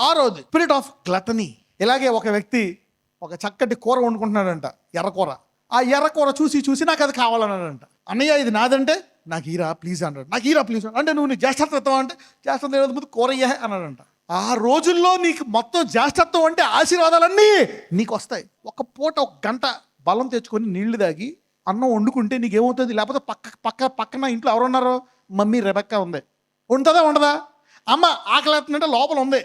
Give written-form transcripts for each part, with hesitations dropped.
ఆరోది spirit of గ్లటనీ. ఇలాగే ఒక వ్యక్తి ఒక చక్కటి కూర వండుకుంటున్నాడంట, ఎర్రకూర. ఆ ఎర్రకూర చూసి నాకు అది కావాలన్నాడంట. అన్నయ్య ఇది నాదంటే నాకు ఈరా ప్లీజ్ అన్నాడు. నాకు ఈరా ప్లీజ్ అంటే నువ్వు నీ జ్యేష్ఠత్వం అంటే జ్యేష్ఠత్వం ముందు కూర ఇయ్యే అన్నాడంట. ఆ రోజుల్లో నీకు మొత్తం జ్యేష్ఠత్వం అంటే ఆశీర్వాదాలన్నీ నీకు వస్తాయి. ఒక పూట ఒక గంట బలం తెచ్చుకొని నీళ్లు తాగి అన్నం వండుకుంటే నీకేమవుతుంది? లేకపోతే పక్కన ఇంట్లో ఎవరున్నారో మమ్మీ రెబెక్కా ఉంది, ఉంటుందా ఉండదా? అమ్మ ఆకలేస్తుందంటే లోపల ఉంది,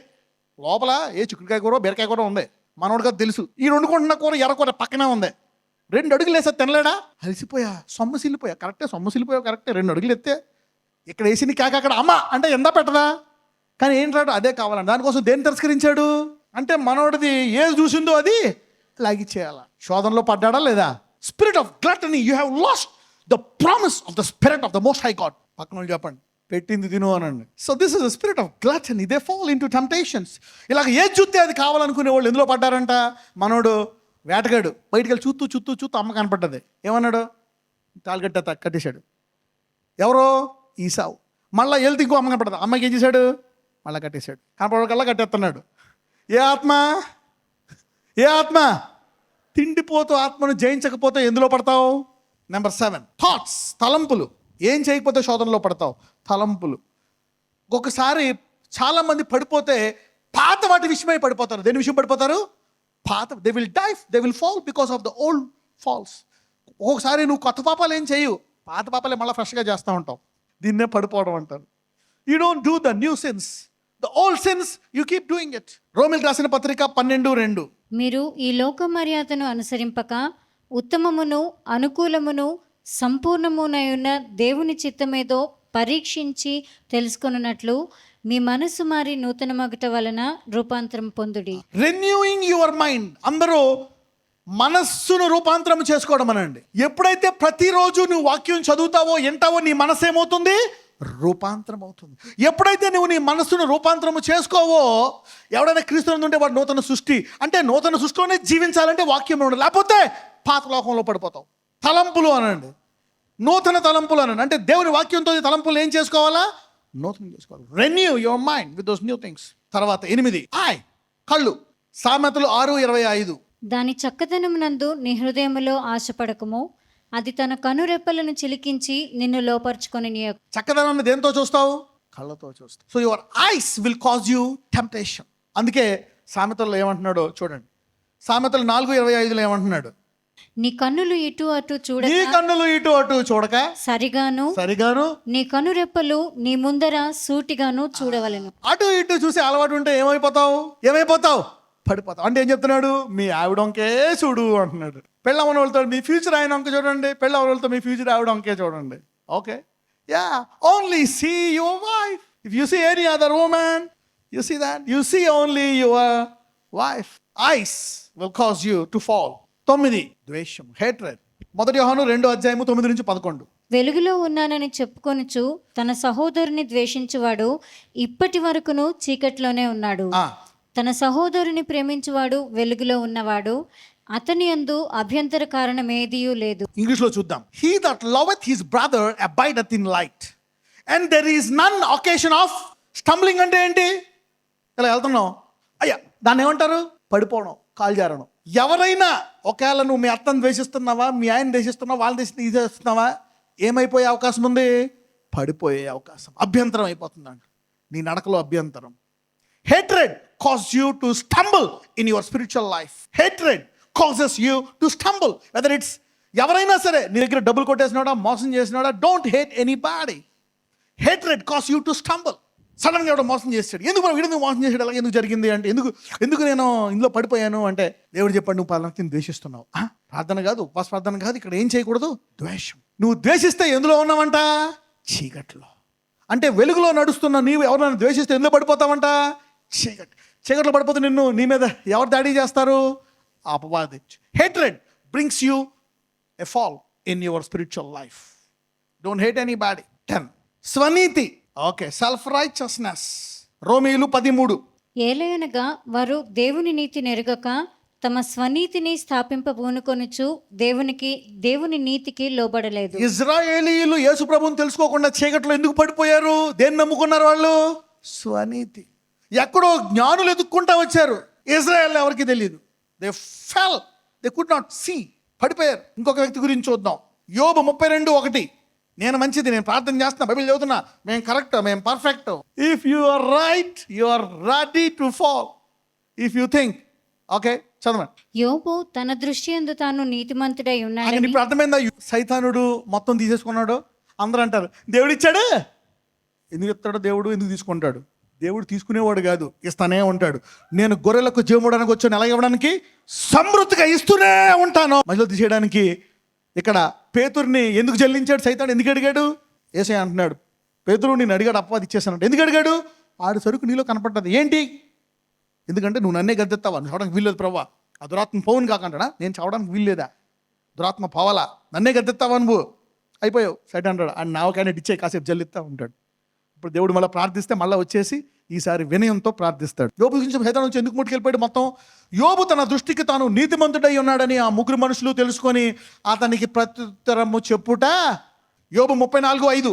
లోపల ఏ చిక్కుడుకాయ కూర బీరకాయ కూర ఉంది, మనోడిగా తెలుసు. ఈ వండుకుంటున్న కూర ఎర్రకూర పక్కనే ఉంది. 2 అడుగులు వేసా తినలేడా? అలసిపోయా, సొమ్మసిల్లిపోయా. కరెక్టే 2 అడుగులు ఎత్తే ఇక్కడ వేసింది కాక అక్కడ అమ్మ అంటే ఎందా పెట్టదా? కానీ ఏంటాడు అదే కావాలండి. దానికోసం దేన్ని తిరస్కరించాడు అంటే మనోడిది ఏది చూసిందో అది లాగిచ్చేయాల. శోధనలో పడ్డాడా లేదా? Spirit of gluttony, you have lost the promise of the spirit of the most high God. పక్కన వాళ్ళు చెప్పండి, పెట్టింది తిను అనండి. So this is the spirit of gluttony. They fall into temptations. ఇలాగ ఏది చూస్తే అది కావాలనుకునే వాళ్ళు ఎందులో పడ్డారంట? మనోడు వేటగాడు బయటికి వెళ్ళి చూస్తూ అమ్మ కనపడ్డది. ఏమన్నాడు? తాళి కట్టేశాడు. ఎవరో ఈసావు. మళ్ళీ వెళ్తే ఇంకో అమ్మ కనపడ్డది. అమ్మకి ఏం చేశాడు? మళ్ళీ కట్టేశాడు. కనపడకల్లా కట్టేస్తున్నాడు. ఏ ఆత్మ తిండిపోతూ ఆత్మను జయించకపోతే ఎందులో పడతావు? నెంబర్ 7 థాట్స్, తలంపులు. ఏం చేయకపోతే శోధనలో పడతావు? తలంపులు. ఒక్కొక్కసారి చాలామంది పడిపోతే పాత వాటి విషయమై పడిపోతారు. దేని విషయం పడిపోతారు? పాత. They will fall because of the old falls. ఒక్కొక్కసారి నువ్వు కొత్త పాపాలు ఏం చేయవు, పాత పాపాలే మళ్ళీ ఫ్రెష్గా చేస్తూ ఉంటావు. దీన్నే పడిపోవడం అంటారు. You don't do the new sins, the old sins you keep doing it. రోమిల్కి రాసిన పత్రిక 12:2. మీరు ఈ లోక మర్యాదను అనుసరింపక ఉత్తమమును అనుకూలమును సంపూర్ణమునయున్న దేవుని చిత్తమేదో పరీక్షించి తెలుసుకొనున్నట్లు మీ మనసు మారి నూతన మగుట వలన రూపాంతరం పొందుడి. Renewing your mind. అందరూ మనస్సును రూపాంతరం చేసుకోవడం అనండి. ఎప్పుడైతే ప్రతిరోజు నువ్వు వాక్యం చదువుతావో వింటావో నీ మనసు ఏమవుతుంది? రూపాంతరం అవుతుంది. ఎప్పుడైతే నువ్వు నీ మనస్సును రూపాంతరం చేసుకోవో, ఎవడైనా క్రీస్తునందు ఉంటే వాడు నూతన సృష్టి. అంటే నూతన సృష్టిలోనే జీవించాలంటే వాక్యం ఉండాలి, లేకపోతే పాత లోకంలో పడిపోతావు. తలంపులు అనండి, నూతన తలంపులు అనండి. అంటే దేవుని వాక్యంతో తలంపులు ఏం చేసుకోవాలా? నూతనం చేసుకోవాలి. Renew your mind with those new things. తర్వాత 8 కళ్ళు. సామెతలు 6:25. దాని చక్కదనమునందు నీ హృదయములో ఆశపడకము, అది తన కనురెప్పలను చిలికించి నిన్ను లోపరుచుకొని చక్కదనాన్ని దేంతో చూస్తావు? కళ్ళతో చూస్తావు. So your eyes will cause you temptation. అందుకే సామెతల్లో ఏమంటున్నాడో చూడండి. సామెతలు 4:25 ఏమంటున్నాడు? నీ కన్నులు ఇటు అటు చూడక సరిగాను నీ కనురెప్పలు నీ ముందర సూటిగాను చూడవలెను. అటు ఇటు చూసి అలవాటు ఉంటే ఏమైపోతావు? పడిపోతావు. అంటే ఏం చెప్తున్నాడు? మీ ఆవిడొంకే చూడు అంటున్నాడు. పెళ్ళవన వాళ్ళతో మీ ఫ్యూచర్ ఆయన వంక చూడండి, పెళ్ళవన వాళ్ళతో మీ ఫ్యూచర్ ఆవిడ వంకే చూడండి. Okay, yeah, only see your wife. If you see any other woman, you see that, you see only your wife. Eyes will cause you to fall. 9 ద్వేషం, హేట్రెడ్. 1 యోహాను 2:9-11. వెలుగులో ఉన్నానని చెప్పుకొనుచు తన సహోదరుని ద్వేషించువాడు ఇప్పటి వరకును చీకట్లోనే ఉన్నాడు. తన సహోదరుని ప్రేమించువాడు వెలుగులో ఉన్నవాడు, అతని యందు అభ్యంతర కారణం ఏదియూ లేదు. ఇంగ్లీష్ లో చూద్దాం. He that loveth his brother abideth in light, and there is none occasion of stumbling. అంటే ఏంటి? ఇలా వెళ్తున్నావు, అయ్యా దాన్ని ఏమంటారు? పడిపోవడం, కాలు జారడం. ఎవరైనా ఒకవేళ నువ్వు మీ అత్తను ద్వేషిస్తున్నావా, మీ ఆయన ద్వేషిస్తున్నావా, వాళ్ళని ద్వేషిస్తున్నావా, ఏమైపోయే అవకాశం ఉంది? పడిపోయే అవకాశం, అభ్యంతరం అయిపోతుందంట. నీ నడకలో అభ్యంతరం. Hatred causes you to stumble in your spiritual life. Hatred causes you to stumble. Whether it's ఎవరైనా సరే, నీ దగ్గర డబ్బులు కొట్టేసినాడా, మోసం చేసినాడా, don't hate anybody. Hatred causes you to stumble. సడన్గా ఎవడో మోసం చేస్తాడు. వీడు మోసం చేసాడు, అలా ఎందుకు జరిగింది అంటే, ఎందుకు నేను ఇందులో పడిపోయాను అంటే, దేవుడు చెప్పాడు నువ్వు పలానాని ద్వేషిస్తున్నావు. ప్రార్థన కాదు, ఉపవాస ప్రార్థన కాదు, ఇక్కడ ఏం చేయకూడదు? ద్వేషం. నువ్వు ద్వేషిస్తే ఎందులో ఉన్నావంట? చీకట్లో. అంటే వెలుగులో నడుస్తున్న నీవు ఎవరైనా ద్వేషిస్తే ఎందులో పడిపోతావంట? చీకట్లో పడిపోతే నీ మీద ఎవరు దాడి చేస్తారు? అపవాది. Hatred brings you a fall in your spiritual life. Don't hate anybody. 10 స్వనీతి. Okay, self righteousness. రోమీయులు 13. ఏలయనగా వారు దేవుని నీతి నెరుగక తమ స్వనీతిని స్థాపింపబూనుకొనుచు దేవుని నీతికి లోబడలేదు. ఇజ్రాయేలీయులు యేసు ప్రభువుని తెలుసుకోకుండా చీకట్లో ఎందుకు పడిపోయారు? దేన్ని నమ్ముకున్నారు వాళ్ళు? స్వనీతి. ఎక్కడో జ్ఞానులు ఎదుక్కుంటా వచ్చారు. ఇజ్రాయెల్ ఎవరికి తెలియదు. They fell, they could not see, పడిపోయారు. ఇంకొక వ్యక్తి గురించి చూద్దాం. యోబు 32:1. నేను మంచిది, నేను ప్రార్థన చేస్తున్నా, బైబిల్ చదువుతున్నా, మేము కరెక్ట్, మేము perfect. If you are right, you are ready to fall. If you think, okay చదవండి. యోబు తన దృష్టి యందు తాను నీతిమంతుడై ఆయన ఉన్నాడని. ఇప్పుడు అర్థమైందా? సైతానుడు మొత్తం తీసేసుకున్నాడు. అందరూ అంటారు దేవుడు ఇచ్చాడు, ఎందుకు ఇస్తాడు దేవుడు, ఎందుకు తీసుకుంటాడు? దేవుడు తీసుకునేవాడు కాదు, ఇస్తానే ఉంటాడు. నేను గొర్రెలకు జీవడానికి వచ్చాను, ఎలా ఇవ్వడానికి? సమృద్ధిగా ఇస్తూనే ఉంటాను. మధ్యలో తీసేయడానికి. ఇక్కడ పేతురుని ఎందుకు చెల్లించాడు సైతాను? ఎందుకు అడిగాడు? యేసయ్య అంటున్నాడు, పేతురు నేను అడిగాడు, అపవాది ఇచ్చేసానంటే. ఎందుకు అడిగాడు? ఆడు సరుకు నీలో కనపడ్డది. ఏంటి? ఎందుకంటే నువ్వు నన్నే గద్దెత్తావా, నువ్వు చూడడానికి వీల్లేదు ప్రభా, ఆ దురాత్మ పోవును కాకంటాడా? నేను చావడానికి వీల్లేదా? దురాత్మ పోవాలా, నన్నే గద్దెత్తావా నువ్వు? అయిపోయావు సైట్ అంటాడు. అండ్ నావకైనా ఇచ్చే కాసేపు జల్లిస్తా ఉంటాడు. ఇప్పుడు దేవుడు మళ్ళీ ప్రార్థిస్తే మళ్ళీ వచ్చేసి ఈసారి వినయంతో ప్రార్థిస్తాడు. యోబు గురించి సైతాను నుంచి ఎందుకు ముట్టుకెళ్ళిపోయాడు మొత్తం? యోబు తన దృష్టికి తాను నీతిమంతుడై ఉన్నాడని ఆ ముగ్గురు మనుషులు తెలుసుకొని అతనికి ప్రత్యుత్తరము చెప్పుట. యోబు 34:5.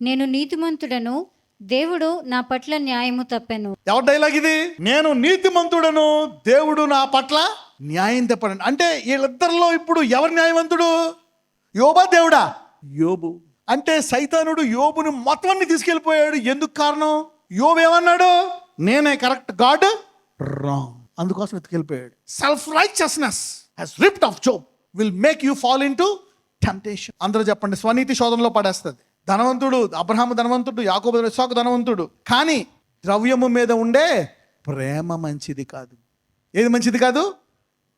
నేను నీతిమంతుడను, దేవుడు నా పట్ల న్యాయము తప్పెను. ఎవరి డైలాగ్ ఇది? నేను నీతిమంతుడను, దేవుడు నా పట్ల న్యాయం తప్పను. అంటే వీళ్ళిద్దరిలో ఇప్పుడు ఎవరు న్యాయవంతుడు? యోబా దేవుడా? యోబు. అంటే సైతానుడు యోబును మొత్తాన్ని తీసుకెళ్ళిపోయాడు. ఎందుకు కారణం? యోబు ఏమన్నాడు? నేనే కరెక్ట్, గాడ్ రాంగ్. అందుకోసం ఎత్తుకెళ్ళిపోయాడు. Self righteousness has ripped off job will make you fall into temptation. అందరూ చెప్పండి, స్వనీతి శోధనలో పడేస్తుంది. ధనవంతుడు అబ్రహాము ధనవంతుడు, యాకోబు ఇస్సాకు ధనవంతుడు. కానీ ద్రవ్యము మీద ఉండే ప్రేమ మంచిది కాదు. ఏది మంచిది కాదు?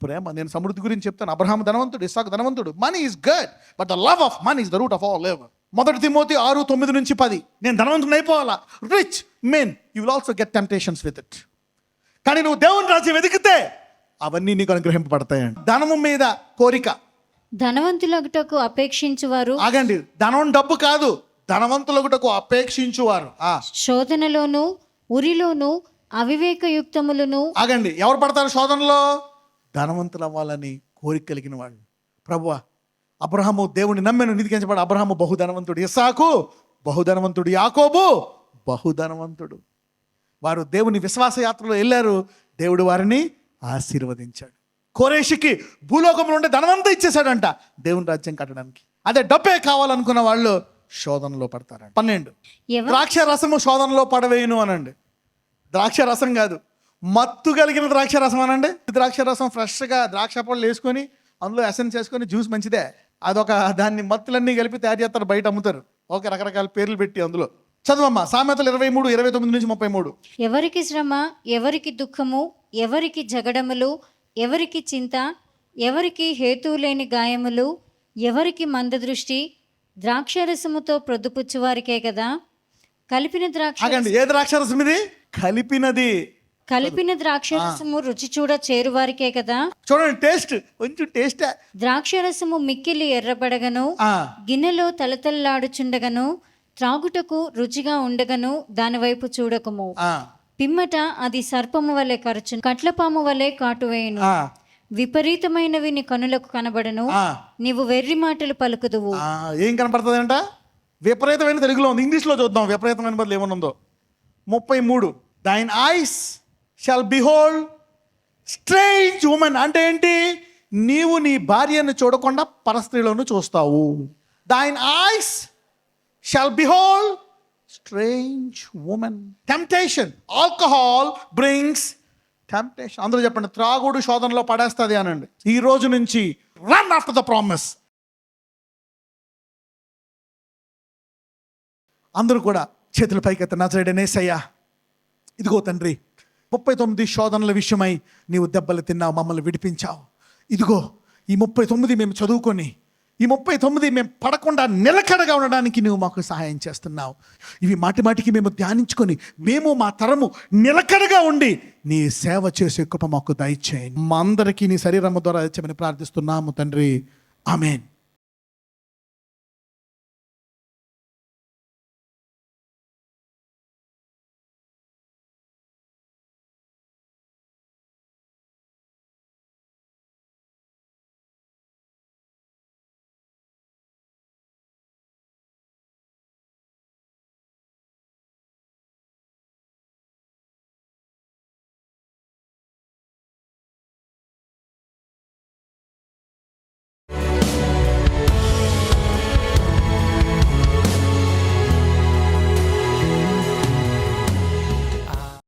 ప్రేమ. నేను సమృద్ధి గురించి చెప్తాను. అబ్రహాము ధనవంతుడు, ఇస్సాకు ధనవంతుడు. Money is good, but the love of money is the root of all evil. 1 తిమోతి 6:9-10. నేను ధనవంతుని అయిపోవాలా? Rich men you will also get temptations with it. కానీ నువ్వు దేవుని రాజ్యం వెతికితే అవన్నీ నీకు అనుగ్రహింపబడతాయండి. ధనము మీద కోరిక. ధనవంతులగుటకు అపేక్షించువారు. ఆగండి, ధనం డబ్బు కాదు, ధనవంతులగుటకు అపేక్షించువారు. శోధనలోను ఉరిలోను అవివేకయుక్తములను. ఆగండి, ఎవరు పడతారు శోధనలో? ధనవంతులు అవ్వాలని కోరిక కలిగిన వాళ్ళు. ప్రభువా, అబ్రహాము దేవుని నమ్మెను, నీతికించబడి అబ్రహాము బహుధనవంతుడు, ఇస్సాకు బహుధనవంతుడు, యాకోబు బహుధనవంతుడు. వారు దేవుని విశ్వాస యాత్రలో వెళ్ళారు, దేవుడు వారిని ఆశీర్వదించాడు. కోరేషికి భూలోకంలో ఉండే ధనవంతా ఇచ్చేశాడంట దేవుని రాజ్యం కట్టడానికి. అదే డబ్బే కావాలనుకున్న వాళ్ళు శోధనలో పడతారంట. 12 ద్రాక్ష రసము శోధనలో పడవేయును అనండి. ద్రాక్ష రసం కాదు, మత్తు కలిగిన ద్రాక్ష రసం అనండి. ద్రాక్ష రసం ఫ్రెష్గా ద్రాక్ష పళ్ళు వేసుకొని అందులో ఎసెన్స్ చేసుకొని జ్యూస్ మంచిదే. అదొక దాన్ని మత్తులన్నీ కలిపి తయారు చేస్తారు, బయట అమ్ముతారు. ఓకే, రకరకాల పేర్లు పెట్టి అందులో. చదువమ్మా సామెతలు 23:29-33. ఎవరికి శ్రమ, ఎవరికి దుఃఖము, ఎవరికి జగడములు, ఎవరికి చింత, ఎవరికి హేతువు లేని గాయములు, ఎవరికి మందదృష్టి, ద్రాక్షరసముతో ప్రొద్దుపుచ్చువారికే కదా. కలిపిన ద్రాక్ష. ఏ ద్రాక్షరసం ఇది? కలిపిన ద్రాక్షరసము రుచి చూడ చేరువారికే కదా. చూడండి, టేస్ట్ కొంచెం టేస్ట్. ద్రాక్షరసము మిక్కిలి ఎర్రబడగను, గిన్నెలో తలతల్లాడుచుండగను, త్రాగుటకు రుచిగా ఉండగను, దాని వైపు చూడకము. పిమ్మట అది సర్పము వలె కరచును, కట్లపాము వలె కాటువేయును. విపరీతమైనవి నీ కనులకు కనబడను, నీవు వెర్రి మాటలు పలుకుదువు. ఏం కనపడుతుంది అంట? విపరీతమైన తెలుగులో ఉంది, ఇంగ్లీష్లో చూద్దాం విపరీతమైన బదులు ఏమనుందో. 33 thine eyes shall behold strange woman. అంటే ఏంటి? నీవు నీ భార్యను చూడకుండా పరస్త్రీలను చూస్తావు. thine eyes shall behold strange woman. Temptation. Alcohol brings temptation. అందరూ చెప్పండి, త్రాగుడు శోధనలో పడేస్తుంది అనండి. ఈ రోజు నుంచి run after the promise. అందరూ కూడా చేతుల పైకెత్త. నజరేయుడైన యేసయ్యా, ఇదిగో తండ్రి, 39 శోధనల విషయమై నీవు దెబ్బలు తిన్నావు, మమ్మల్ని విడిపించావు. ఇదిగో ఈ 39 మేము చదువుకొని, ఈ 39 మేము పడకుండా నిలకడగా ఉండడానికి నువ్వు మాకు సహాయం చేస్తున్నావు. ఇవి మాటి మాటికి మేము ధ్యానించుకొని మేము మా తరము నిలకడగా ఉండి నీ సేవ చేసే కృప మాకు దయచేయండి. మా అందరికీ నీ శరీరము ద్వారా దయచేయమని ప్రార్థిస్తున్నాము తండ్రి. ఆమేన్.